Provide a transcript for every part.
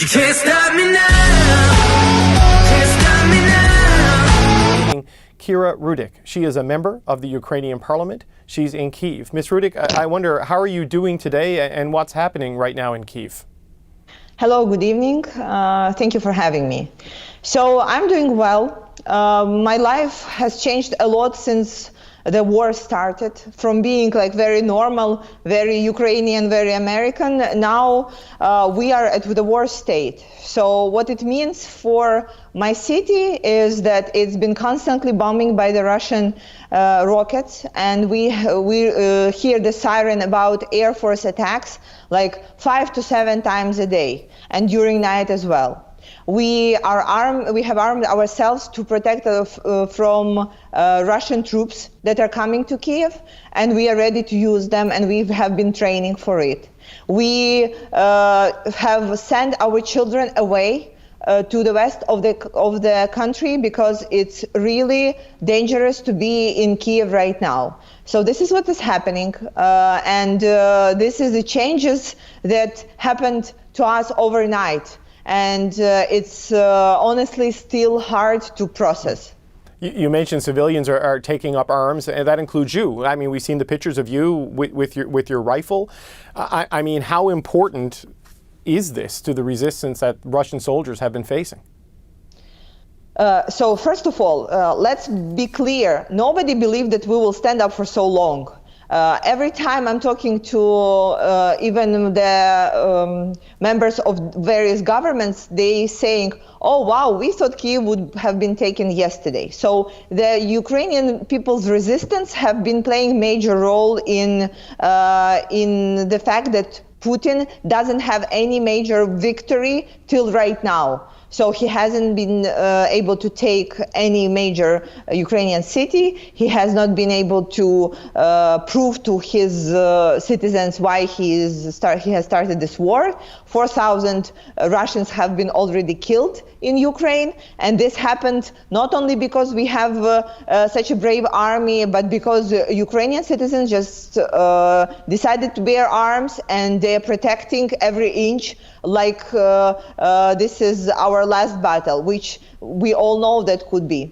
You can't stop me now. Can't stop me now. Kira Rudik. She is a member of the Ukrainian parliament. She's in Kyiv. Ms. Rudik, I wonder, how are you doing today and what's happening right now in Kyiv? Hello, good evening. Thank you for having me. So I'm doing well. My life has changed a lot since the war started, from being like very normal, very Ukrainian, very American. Now we are at the war state. So what it means for my city is that it's been constantly bombing by the Russian rockets, and we hear the siren about Air Force attacks like 5 to 7 times a day, and during night as well. We have armed ourselves to protect from Russian troops that are coming to Kiev, and we are ready to use them, and we have been training for it. We have sent our children away to the west of the country because it's really dangerous to be in Kiev right now. So this is what is happening, and this is the changes that happened to us overnight. And it's honestly still hard to process. You mentioned civilians are taking up arms, and that includes you. I mean, we've seen the pictures of you with your rifle. I mean, how important is this to the resistance that Russian soldiers have been facing? So first of all, let's be clear. Nobody believed that we will stand up for so long. Every time I'm talking to even the members of various governments, they saying, oh wow, we thought Kyiv would have been taken yesterday. So the Ukrainian people's resistance have been playing a major role in the fact that Putin doesn't have any major victory till right now. So he hasn't been able to take any major Ukrainian city. He has not been able to prove to his citizens why he has started this war. 4,000 Russians have been already killed in Ukraine, and this happened not only because we have such a brave army, but because Ukrainian citizens just decided to bear arms, and they are protecting every inch like this is our last battle, which we all know that could be.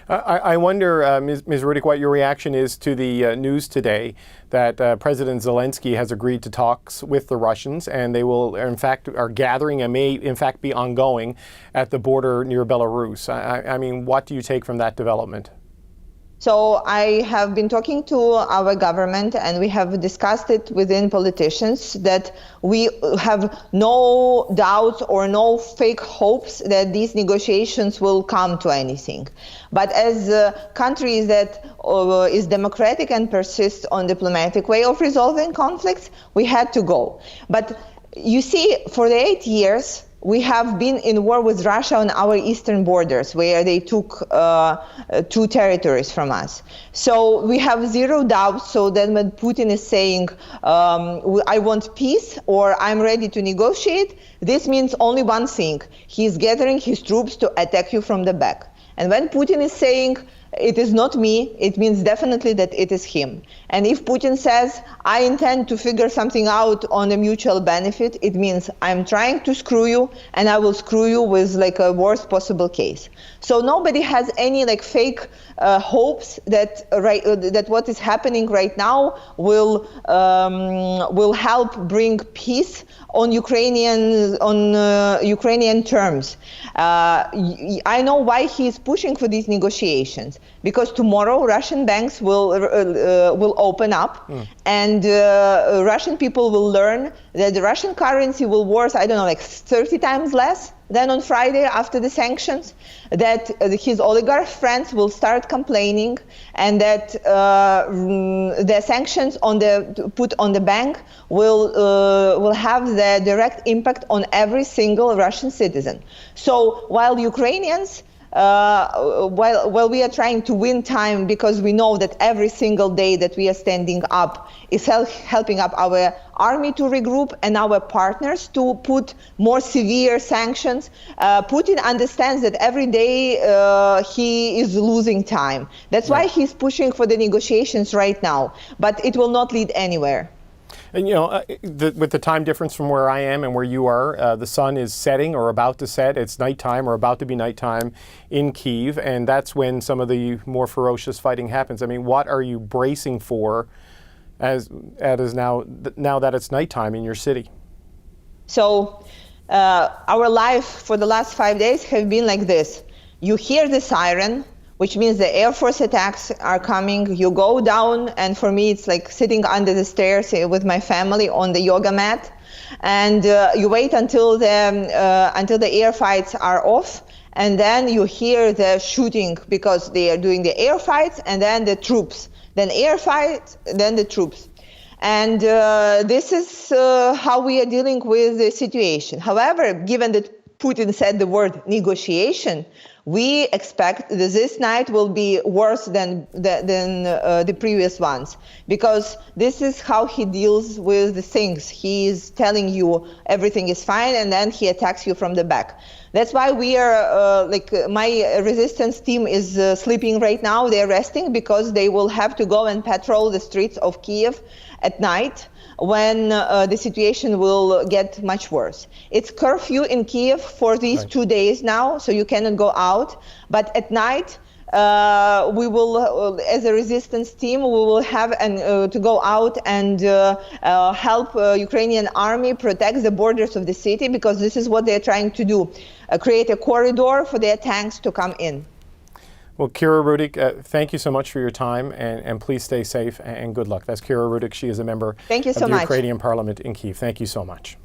I wonder, Ms. Rudik, what your reaction is to the news today that President Zelensky has agreed to talks with the Russians, and they will, in fact, are gathering and may, in fact, be ongoing at the border near Belarus. I mean, what do you take from that development? So I have been talking to our government, and we have discussed it within politicians that we have no doubts or no fake hopes that these negotiations will come to anything. But as a country that is democratic and persists on diplomatic way of resolving conflicts, we had to go. But you see, for the 8 years, we have been in war with Russia on our eastern borders, where they took 2 territories from us. So we have zero doubts. So then when Putin is saying, I want peace, or I'm ready to negotiate, this means only one thing. He's gathering his troops to attack you from the back. And when Putin is saying, it is not me, it means definitely that it is him. And if Putin says, I intend to figure something out on a mutual benefit, it means I'm trying to screw you, and I will screw you with like a worst possible case. So nobody has any like fake hopes that that what is happening right now will help bring peace on Ukrainian terms. I know why he is pushing for these negotiations, because tomorrow Russian banks will open up, and Russian people will learn that the Russian currency will worth, I don't know, like 30 times less than on Friday after the sanctions, that his oligarch friends will start complaining, and that the sanctions put on the bank will have the direct impact on every single Russian citizen. So while Ukrainians, while we are trying to win time, because we know that every single day that we are standing up is helping up our army to regroup and our partners to put more severe sanctions, Putin understands that every day he is losing time. That's why he's pushing for the negotiations right now, but it will not lead anywhere. And with the time difference from where I am and where you are, the sun is setting or about to set. It's nighttime or about to be nighttime in Kyiv, and that's when some of the more ferocious fighting happens. I mean, what are you bracing for as now that it's nighttime in your city? So our life for the last 5 days have been like this. You hear the siren, which means the Air Force attacks are coming. You go down, and for me, it's like sitting under the stairs with my family on the yoga mat, and you wait until the air fights are off, and then you hear the shooting because they are doing the air fights, and then the troops, then air fights, then the troops. And this is how we are dealing with the situation. However, given that Putin said the word negotiation, we expect that this night will be worse than the previous ones, because this is how he deals with the things. He is telling you everything is fine, and then he attacks you from the back. That's why we are, my resistance team is sleeping right now. They're resting because they will have to go and patrol the streets of Kyiv at night when the situation will get much worse. It's curfew in Kyiv for these 2 days now, so you cannot go out. But at night, we will, as a resistance team, we will have to go out and help Ukrainian army protect the borders of the city, because this is what they're trying to do, create a corridor for their tanks to come in. Well, Kira Rudik, thank you so much for your time, and please stay safe and good luck. That's Kira Rudik. She is a member Thank you of so the much. Ukrainian Parliament in Kyiv. Thank you so much.